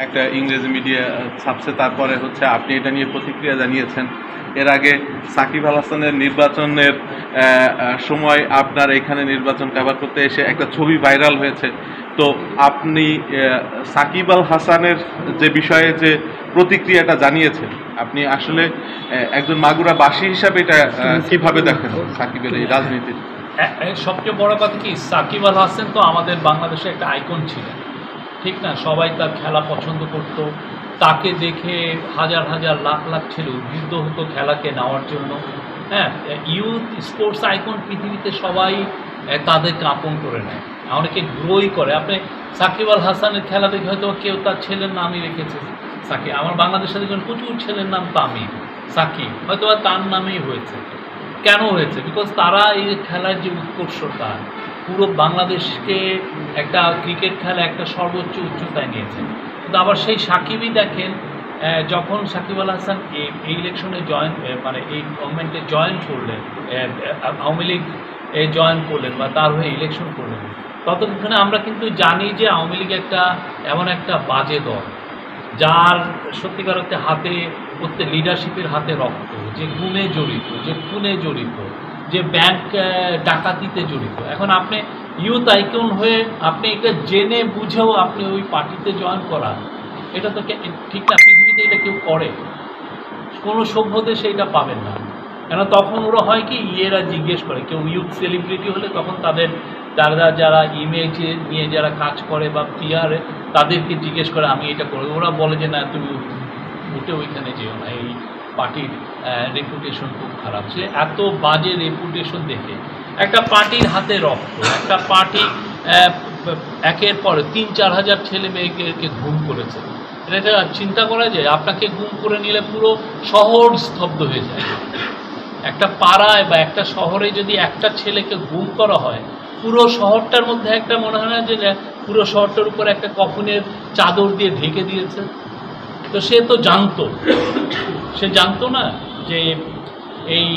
একটা ইংরেজি মিডিয়া ছাপছে, তারপরে হচ্ছে আপনি এটা নিয়ে প্রতিক্রিয়া জানিয়েছেন। এর আগে সাকিব আল হাসানের নির্বাচনের সময় আপনার এখানে নির্বাচন কভার করতে এসে একটা ছবি ভাইরাল হয়েছে। তো আপনি সাকিব আল হাসানের যে বিষয়ে যে প্রতিক্রিয়াটা জানিয়েছেন, আপনি আসলে একজন মাগুরাবাসী হিসাবে এটা কিভাবে দেখেন সাকিবের এই রাজনীতির? সবচেয়ে বড় কথা কি, সাকিব আল হাসান তো আমাদের বাংলাদেশে একটা আইকন ছিলেন, ঠিক না? সবাই তার খেলা পছন্দ করত, তাকে দেখে হাজার হাজার লাখ লাখ ছেলে উদ্বুদ্ধ হতো খেলাকে নেওয়ার জন্য। হ্যাঁ, ইউথ স্পোর্টস আইকন পৃথিবীতে সবাই তাদেরকে আপন করে নেয়, অনেকে গ্রোই করে। আপনি সাকিব আল হাসানের খেলা দেখে হয়তো কেউ তার ছেলের নামই রেখেছে সাকিব। আমার বাংলাদেশে দেখবেন প্রচুর ছেলের নাম তামিম, সাকিব, হয়তো তার নামেই হয়েছে। কেন হয়েছে? বিকজ তারা এই খেলার যে উৎকর্ষতা পুরো বাংলাদেশকে একটা ক্রিকেট খেলা একটা সর্বোচ্চ উচ্চতায় নিয়েছে। কিন্তু আবার সেই সাকিবই দেখেন, যখন সাকিব আল হাসান এই ইলেকশনে মানে এই গভর্নমেন্টে জয়েন করলেন, আওয়ামী লীগ জয়েন করলেন বা তার হয়ে ইলেকশন করলেন, ততক্ষণে আমরা কিন্তু জানি যে আওয়ামী লীগ এমন একটা বাজে দল যার সত্যিকার অর্থে হাতে প্রত্যেক লিডারশিপের হাতে রক্ত, যে গুণে জড়িত, যে খুনে জড়িত, যে ব্যাংক ডাকাতিতে জড়িত। এখন আপনি ইউথ আইকন হয়ে আপনি এটা জেনে বুঝেও আপনি ওই পার্টিতে জয়েন করা, এটা তো ঠিক না। পৃথিবীতে এটা কেউ করে, কোনো সভ্য দেশে এটা পাবেন না। কেন তখন ওরা হয় কি, ইয়েরা জিজ্ঞেস করে, কেউ ইউথ সেলিব্রিটি হলে তখন তারা যারা ইমেজ নিয়ে যারা কাজ করে বা পিআর, তাদেরকে জিজ্ঞেস করে আমি এটা করব। ওরা বলে যে না, তুমি উঠে ওইখানে যেও না, এই পার্টির রেপুটেশন খুব খারাপ। সে এত বাজে রেপুটেশন দেখে একটা পার্টির হাতে রক্ত, একটা পার্টি একের পর 3-4 হাজার ছেলে মেয়েকে গুম করেছে। এটা চিন্তা করা যায়? আপনাকে গুম করে নিলে পুরো শহর স্তব্ধ হয়ে যায়। একটা পাড়ায় বা একটা শহরে যদি একটা ছেলেকে গুম করা হয়, পুরো শহরটার মধ্যে একটা মনে হয় না যে পুরো শহরটার উপর একটা কফনের চাদর দিয়ে ঢেকে দিয়েছে। তো সে তো জানতো, সে জানতো না যে এই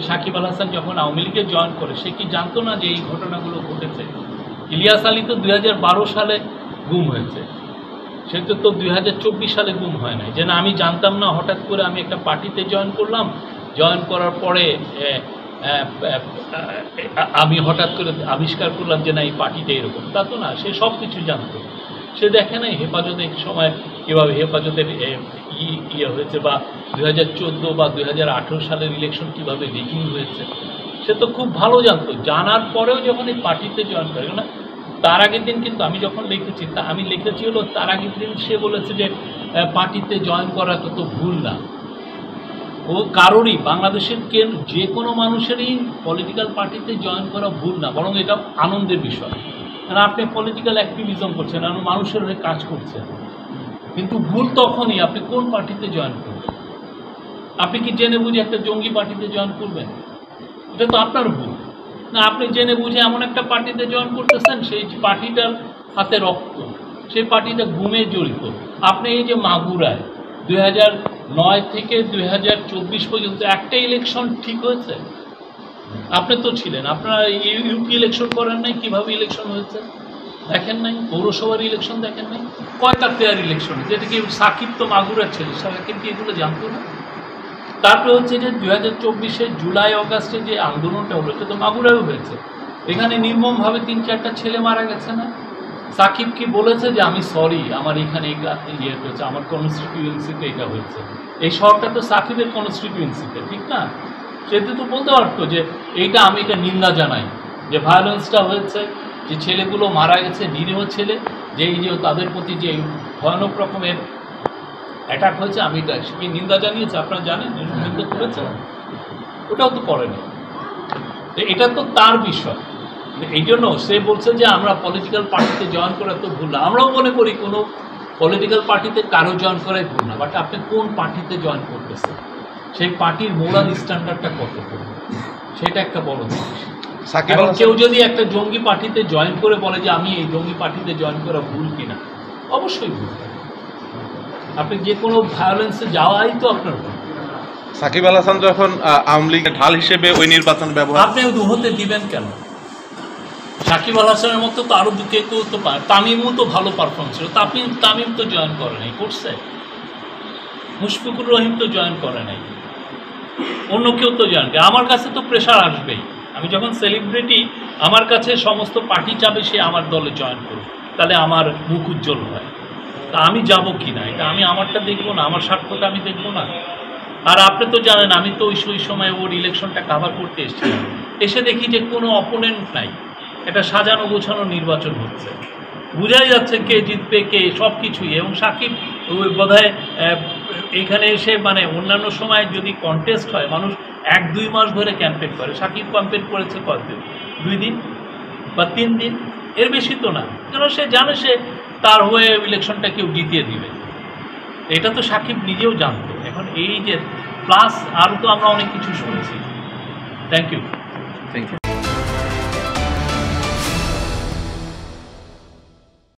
সাকিব আল হাসান যখন আওয়ামী লীগে জয়েন করে, সে কি জানতো না যে এই ঘটনাগুলো ঘটেছে? ইলিয়াস আলী তো 2012 সালে গুম হয়েছে, সে তো 2024 সালে গুম হয় নাই। যে না আমি জানতাম না, হঠাৎ করে আমি একটা পার্টিতে জয়েন করলাম, জয়েন করার পরে আমি হঠাৎ করে আবিষ্কার করলাম যে না এই পার্টিটা এরকম, তা তো না। সে সব কিছু জানতো। সে দেখে নাই হেফাজতের সময় কীভাবে হেফাজতের ইয়ে হয়েছে, বা 2014 বা 2018 সালের ইলেকশন কীভাবে লিকিং হয়েছে, সে তো খুব ভালো জানতো। জানার পরেও যখন এই পার্টিতে জয়েন করে না, তার আগের দিন কিন্তু আমি যখন লিখেছি, আমি লিখেছি হলো তার আগের দিন সে বলেছে যে পার্টিতে জয়েন করা কত ভুল না। ও কারোরই, বাংলাদেশের যে কোনো মানুষেরই পলিটিক্যাল পার্টিতে জয়েন করা ভুল না, বরং এটা আনন্দের বিষয়। কারণ আপনি পলিটিক্যাল অ্যাক্টিভিজম করছেন, আপনি মানুষের হয়ে কাজ করছেন। কিন্তু ভুল তখনই আপনি কোন পার্টিতে জয়েন করবেন। আপনি কি জেনে বুঝে একটা জঙ্গি পার্টিতে জয়েন করবেন? এটা তো আপনার ভুল না। আপনি জেনে বুঝে এমন একটা পার্টিতে জয়েন করতেছেন, সেই পার্টিটার হাতে রক্ত, সেই পার্টিটা গুমে জড়িত। আপনি এই যে মাগুরায় 2009 থেকে 2024 পর্যন্ত একটা ইলেকশন ঠিক হয়েছে? আপনি তো ছিলেন, আপনারা ইউপি ইলেকশন করেন নাই, কীভাবে ইলেকশন হয়েছে দেখেন নাই? পৌরসভার ইলেকশন দেখেন নাই? কয়টা ফেয়ার ইলেকশন? যেটা কি সাকিব তো মাগুরার ছেলে, সাকিব কি এগুলো জানতো না? তারপরে হচ্ছে যে 2024 জুলাই অগাস্টে যে আন্দোলনটা হলো, এটা তো মাগুরায়ও হয়েছে। এখানে নির্মমভাবে 3-4টা ছেলে মারা গেছে না? সাকিব কি বলেছে যে আমি সরি, আমার এখানে ইয়ে হয়েছে, আমার কনস্টিটিউয়েন্সিতে এটা হয়েছে? এই শহরটা তো সাকিবের কনস্টিটিউয়েন্সিতে, ঠিক না? সেটা তো বলতে পারতো যে এইটা আমি এটা নিন্দা জানাই, যে ভায়োলেন্সটা হয়েছে, যে ছেলেগুলো মারা গেছে, নিরীহ ছেলে, যে তাদের প্রতি যে ভয়ানক রকমের অ্যাটাক হয়েছে, আমি এটা কি নিন্দা জানিয়েছি? আপনারা জানেন নিন্দা করেছে? ওটাও তো করেনি। এটা তো তার বিষয়। এই জন্য সে বলছে যে আমরা পলিটিক্যাল পার্টিতে জয়েন করা তো ভুল না। আমরাও মনে করি কোনো পলিটিক্যাল পার্টিতে কারো জয়েন করাই ভুল না, বাট আপনি কোন পার্টিতে জয়েন করতেছেন, সেই পার্টির মোরাল স্ট্যান্ডার্ডটা কত করবে, সেটা একটা বড় জিনিস। কেউ যদি একটা জঙ্গি পার্টিতে জয়েন করে বলে যে আমি এই জঙ্গি পার্টিতে জয়েন করা ভুল কিনা, অবশ্যই ভুল। আপনি যে কোনো ভায়োলেন্সে যাওয়াই তো আপনার ভুল। সাকিব আল হাসান যখন আওয়ামী লীগের ঢাল হিসেবে ওই নির্বাচন ব্যবহার, আপনি হতে দিবেন কেন? সাকিব আল হাসানের মতো তো আরও কেউ তো তামিমও তো ভালো পারফরমেন্স ছিল। তামিম তো জয়েন করে নাই, করছে। মুশফিকুর রহিম তো জয়েন করে নাই, অন্য কেউ তো জয়েন করে। আমার কাছে তো প্রেশার আসবেই। আমি যখন সেলিব্রিটি, আমার কাছে সমস্ত পার্টি চাবে সে আমার দলে জয়েন করুক, তাহলে আমার মুখ উজ্জ্বল হয়। তা আমি যাব কি না, এটা আমি আমারটা দেখবো না, আমার স্বার্থটা আমি দেখবো না। আর আপনি তো জানেন আমি তো ওই সময় ওর ইলেকশনটা কাভার করতে এসেছিলাম, এসে দেখি যে কোনো অপোনেন্ট নাই, একটা সাজানো গোছানো নির্বাচন হচ্ছে, বোঝাই যাচ্ছে কে জিতবে কে সব কিছুই। এবং সাকিব বোধহয় এখানে এসে মানে অন্যান্য সময় যদি কন্টেস্ট হয় মানুষ 1-2 মাস ধরে ক্যাম্পেইন করে, সাকিব ক্যাম্পেইন করেছে কতদিন, 2 দিন বা 3 দিন, এর বেশি তো না। কারণ সে জানে সে তার হয়ে ইলেকশনটা কেউ জিতিয়ে দিবে, এটা তো সাকিব নিজেও জানতো। এখন এই যে প্লাস আরও তো আমরা অনেক কিছু শুনছি। Thank you.